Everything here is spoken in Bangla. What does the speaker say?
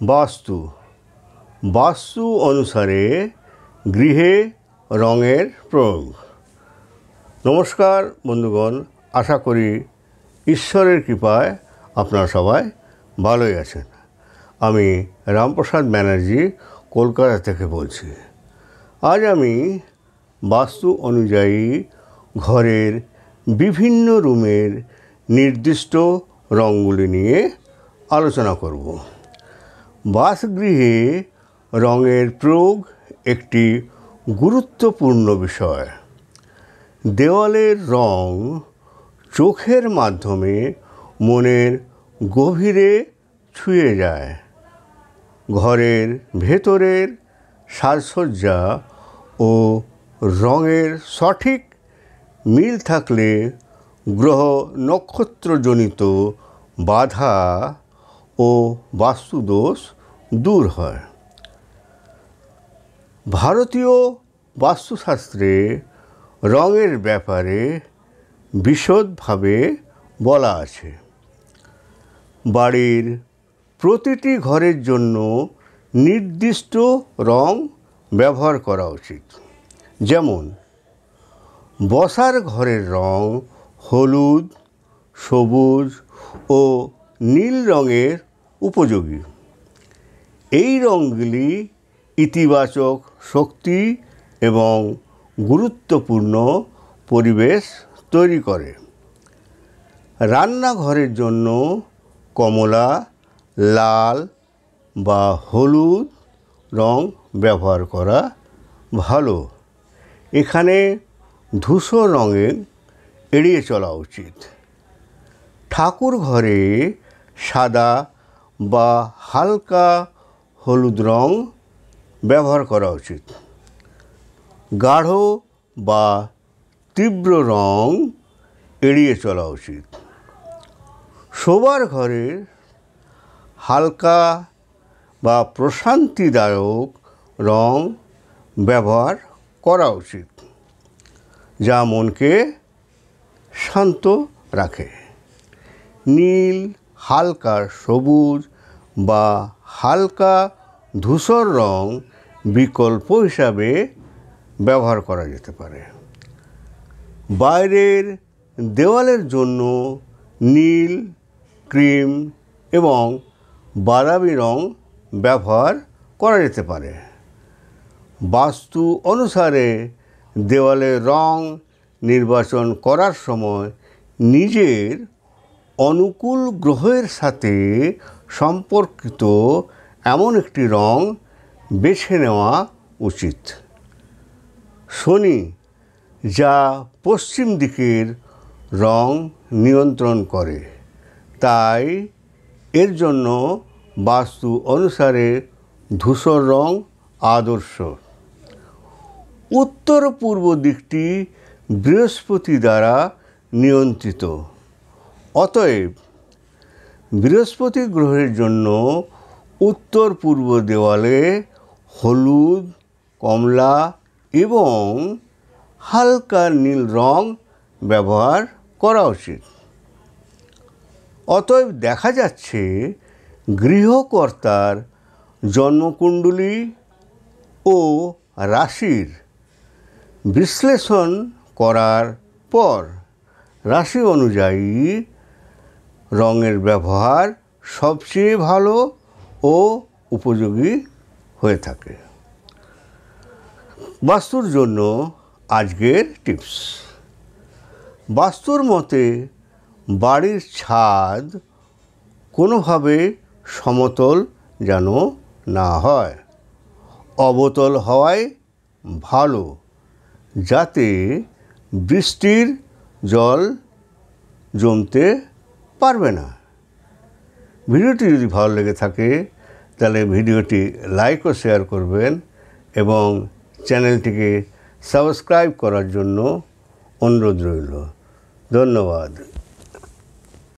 বাস্তু বাস্তু অনুসারে গৃহে রঙের প্রয়োগ। নমস্কার বন্ধুগণ, আশা করি ঈশ্বরের কৃপায় আপনারা সবাই ভালোই আছেন। আমি রামপ্রসাদ ব্যানার্জি কলকাতা থেকে বলছি। আজ আমি বাস্তু অনুযায়ী ঘরের বিভিন্ন রুমের নির্দিষ্ট রঙগুলি নিয়ে আলোচনা করব। বাসগৃহে রঙের প্রয়োগ একটি গুরুত্বপূর্ণ বিষয়। দেওয়ালের রং চোখের মাধ্যমে মনের গভীরে ছুঁয়ে যায়। ঘরের ভেতরের সাজসজ্জা ও রঙের সঠিক মিল থাকলে গ্রহ নক্ষত্রজনিত বাধা ও বাস্তুদোষ দূর হয়। ভারতীয় বাস্তুশাস্ত্রে রঙের ব্যাপারে বিশদভাবে বলা আছে। বাড়ির প্রতিটি ঘরের জন্য নির্দিষ্ট রং ব্যবহার করা উচিত। যেমন বসার ঘরের রং হলুদ, সবুজ ও নীল রঙের উপযোগী। এই রঙগুলি ইতিবাচক শক্তি এবং গুরুত্বপূর্ণ পরিবেশ তৈরি করে। রান্নাঘরের জন্য কমলা, লাল বা হলুদ রং ব্যবহার করা ভালো। এখানে ধূসর রঙের এড়িয়ে চলা উচিত। ঠাকুর ঘরে সাদা বা হালকা হলুদ রং ব্যবহার করা উচিত। গাঢ় বা তীব্র রং এড়িয়ে চলা উচিত। শোবার ঘরে হালকা বা প্রশান্তিদায়ক রং ব্যবহার করা উচিত, যা মনকে শান্ত রাখে। নীল, হালকা সবুজ বা হালকা ধূসর রং বিকল্প হিসাবে ব্যবহার করা যেতে পারে। বাইরের দেওয়ালের জন্য নীল, ক্রিম এবং বাদামি রং ব্যবহার করা যেতে পারে। বাস্তু অনুসারে দেওয়ালের রং নির্বাচন করার সময় নিজের অনুকূল গ্রহের সাথে সম্পর্কিত এমন একটি রং বেছে নেওয়া উচিত। শনি, যা পশ্চিম দিকের রং নিয়ন্ত্রণ করে, তাই এর জন্য বাস্তু অনুসারে ধূসর রং আদর্শ। উত্তর পূর্ব দিকটি বৃহস্পতি দ্বারা নিয়ন্ত্রিত। অতএব বৃহস্পতি গ্রহের জন্য উত্তর পূর্ব দেওয়ালে হলুদ, কমলা এবং হালকা নীল রং ব্যবহার করা উচিত। অতএব দেখা যাচ্ছে গৃহকর্তার জন্মকুণ্ডলী ও রাশির বিশ্লেষণ করার পর রাশি অনুযায়ী রঙের ব্যবহার সবচেয়ে ভালো ও উপযোগী হয়ে থাকে। বাস্তুর জন্য আজকের টিপস। বাস্তুর মতে বাড়ির ছাদ কোনোভাবে সমতল যেন না হয়। অবতল হওয়াই ভালো, যাতে বৃষ্টির জল জমতে পারবে না। ভিডিওটি যদি ভালো লেগে থাকে তাহলে ভিডিওটি লাইক ও শেয়ার করবেন এবং চ্যানেলটিকে সাবস্ক্রাইব করার জন্য অনুরোধ রইল। ধন্যবাদ।